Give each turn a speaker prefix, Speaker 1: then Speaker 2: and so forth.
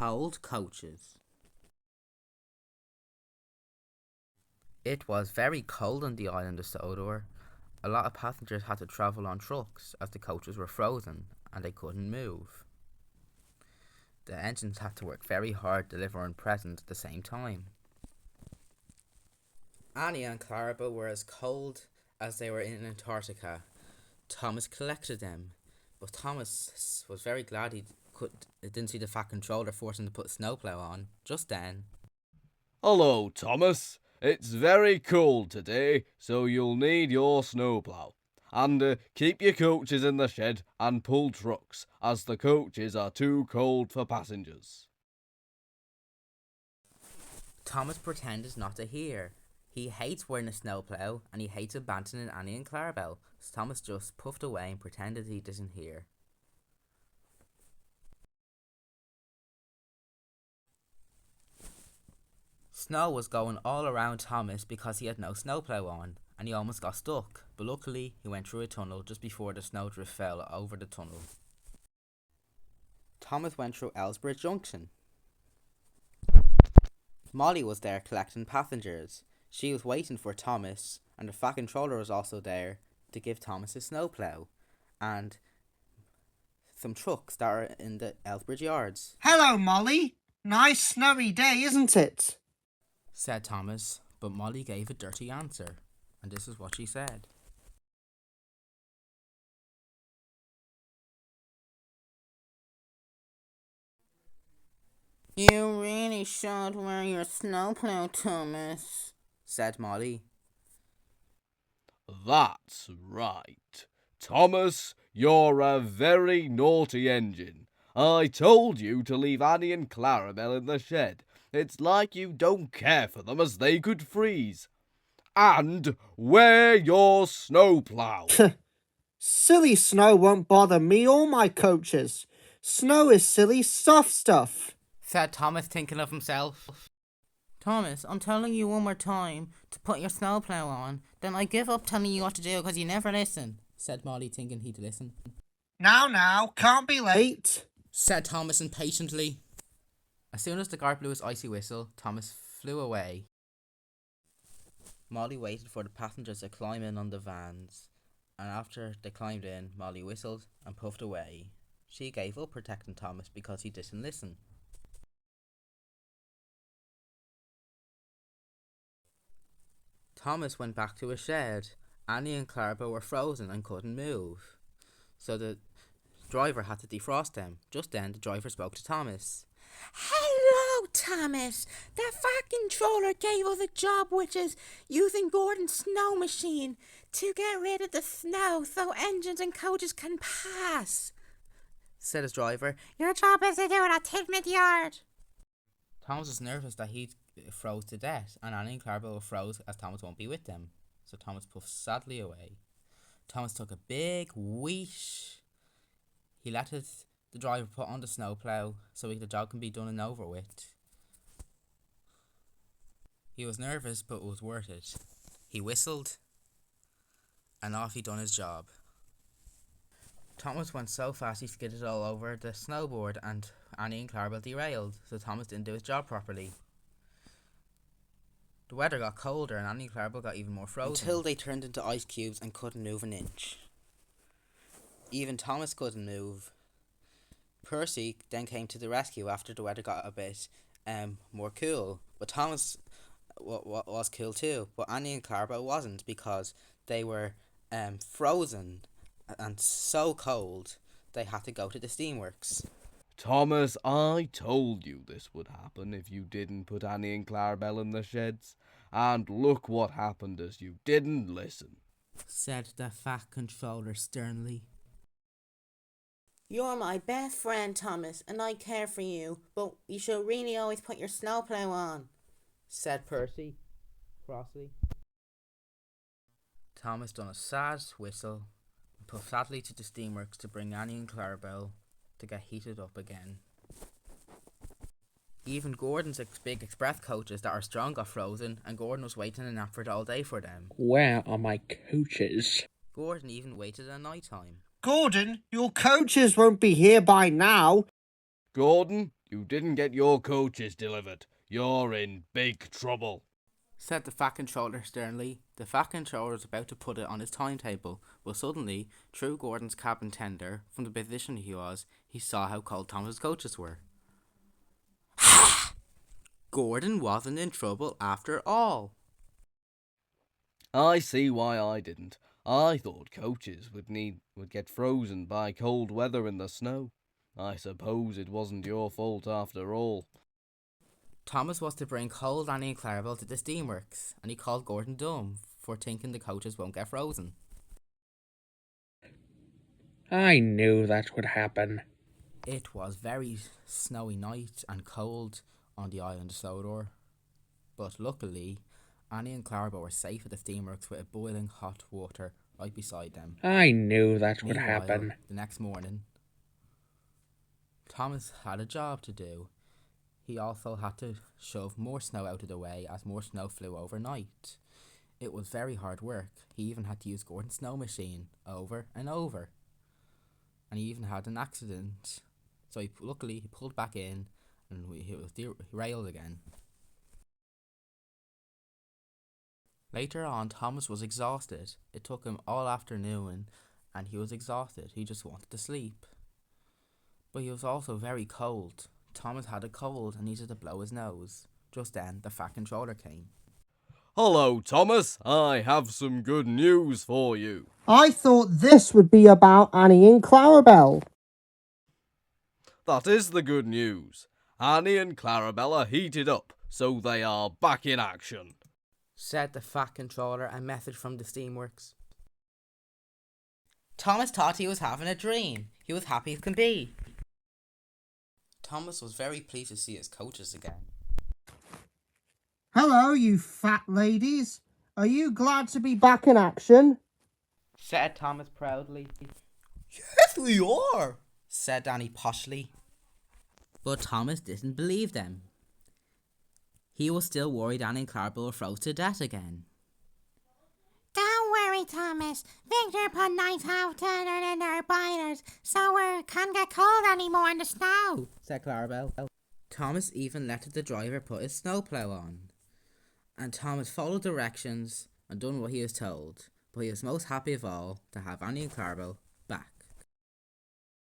Speaker 1: Cold coaches. It was very cold on the island of Sodor. A lot of passengers had to travel on trucks as the coaches were frozen and they couldn't move. The engines had to work very hard delivering presents at the same time. Annie and Clarabel were as cold as they were in Antarctica. Thomas collected them, but Thomas was very glad he didn't see the Fat Controller forcing him to put a snowplow on just then.
Speaker 2: Hello, Thomas. It's very cold today, so you'll need your snowplow. And keep your coaches in the shed and pull trucks, as the coaches are too cold for passengers.
Speaker 1: Thomas pretended not to hear. He hates wearing a snowplow and he hates abandoning Annie and Clarabel, so Thomas just puffed away and pretended he didn't hear. Snow was going all around Thomas because he had no snowplow on, and he almost got stuck, but luckily he went through a tunnel just before the snowdrift fell over the tunnel. Thomas went through Ellsbridge Junction. Molly was there collecting passengers. She was waiting for Thomas, and the Fat Controller was also there to give Thomas a snowplow and some trucks that are in the Ellsbridge yards.
Speaker 3: Hello, Molly. Nice snowy day, isn't it?
Speaker 1: Said Thomas, but Molly gave a dirty answer, and this is what she said. You really should wear your snowplow, Thomas, said Molly.
Speaker 2: That's right. Thomas, you're a very naughty engine. I told you to leave Annie and Clarabel in the shed. It's like you don't care for them, as they could freeze. And wear your snowplow.
Speaker 3: Silly snow won't bother me or my coaches. Snow is silly, soft stuff,
Speaker 1: said Thomas, thinking of himself. Thomas, I'm telling you one more time to put your snowplow on, then I give up telling you what to do because you never listen, said Molly, thinking he'd listen.
Speaker 3: Now, can't be late,
Speaker 1: said Thomas impatiently. As soon as the guard blew his icy whistle, Thomas flew away. Molly waited for the passengers to climb in on the vans, and after they climbed in, Molly whistled and puffed away. She gave up protecting Thomas because he didn't listen. Thomas went back to his shed. Annie and Clarabel were frozen and couldn't move, so the driver had to defrost them. Just then, the driver spoke to Thomas. Hello, Thomas. The Fat Controller gave us a job, which is using Gordon's snow machine to get rid of the snow so engines and coaches can pass, said his driver. Your job is to do it at Tignet Yard. Thomas was nervous that he'd froze to death, and Annie and Clarabel were froze as Thomas won't be with them. So Thomas puffed sadly away. Thomas took a big whoosh. He let the driver put on the snowplow so the job can be done and over with. He was nervous, but it was worth it. He whistled, and off he done his job. Thomas went so fast he skidded all over the snowboard, and Annie and Clarabel derailed, so Thomas didn't do his job properly. The weather got colder and Annie and Clarabel got even more frozen, until they turned into ice cubes and couldn't move an inch. Even Thomas couldn't move. Percy then came to the rescue after the weather got a bit more cool, but Thomas was cool too, but Annie and Clarabel wasn't because they were frozen and so cold they had to go to the steamworks.
Speaker 2: Thomas, I told you this would happen if you didn't put Annie and Clarabel in the sheds. And look what happened as you didn't listen,
Speaker 1: said the Fat Controller sternly. You're my best friend, Thomas, and I care for you, but you should really always put your snowplow on, said Percy crossly. Thomas done a sad whistle and puffed sadly to the steamworks to bring Annie and Clarabel to get heated up again. Even Gordon's big express coaches that are strong got frozen, and Gordon was waiting in Knapford all day for them.
Speaker 4: Where are my coaches?
Speaker 1: Gordon even waited at night time.
Speaker 3: Gordon, your coaches won't be here by now.
Speaker 2: Gordon, you didn't get your coaches delivered. You're in big trouble.
Speaker 1: Said the Fat Controller sternly. The Fat Controller was about to put it on his timetable, but suddenly, through Gordon's cabin tender, from the position he was, he saw how cold Thomas's coaches were. Gordon wasn't in trouble after all.
Speaker 2: I see why I didn't. I thought coaches would get frozen by cold weather in the snow. I suppose it wasn't your fault after all.
Speaker 1: Thomas was to bring cold Annie and Clarabelle to the steamworks, and he called Gordon dumb for thinking the coaches won't get frozen.
Speaker 4: I knew that would happen.
Speaker 1: It was very snowy night and cold on the island of Sodor, but luckily Annie and Clarabelle were safe at the steamworks with a boiling hot water right beside them.
Speaker 4: I knew that would
Speaker 1: Meanwhile,
Speaker 4: happen.
Speaker 1: the next morning, Thomas had a job to do. He also had to shove more snow out of the way as more snow flew overnight. It was very hard work. He even had to use Gordon's snow machine over and over. And he even had an accident. So luckily he pulled back in and he was derailed again. Later on, Thomas was exhausted. It took him all afternoon and he was exhausted. He just wanted to sleep. But he was also very cold. Thomas had a cold and needed to blow his nose. Just then, the Fat Controller came.
Speaker 2: Hello, Thomas. I have some good news for you.
Speaker 3: I thought this would be about Annie and Clarabelle.
Speaker 2: That is the good news. Annie and Clarabelle are heated up, so they are back in action.
Speaker 1: Said the Fat Controller, a message from the steamworks. Thomas thought he was having a dream. He was happy as can be. Thomas was very pleased to see his coaches again.
Speaker 3: Hello, you fat ladies. Are you glad to be back in action?
Speaker 1: Said Thomas proudly. Yes, we are, said Annie poshly. But Thomas didn't believe them. He was still worried Annie and Clarabelle were froze to death again.
Speaker 5: Don't worry, Thomas. Victor put nice out in our boilers, so we can't get cold anymore in the snow,
Speaker 1: said Clarabelle. Thomas even let the driver put his snowplow on. And Thomas followed directions and done what he was told. But he was most happy of all to have Annie and Clarabelle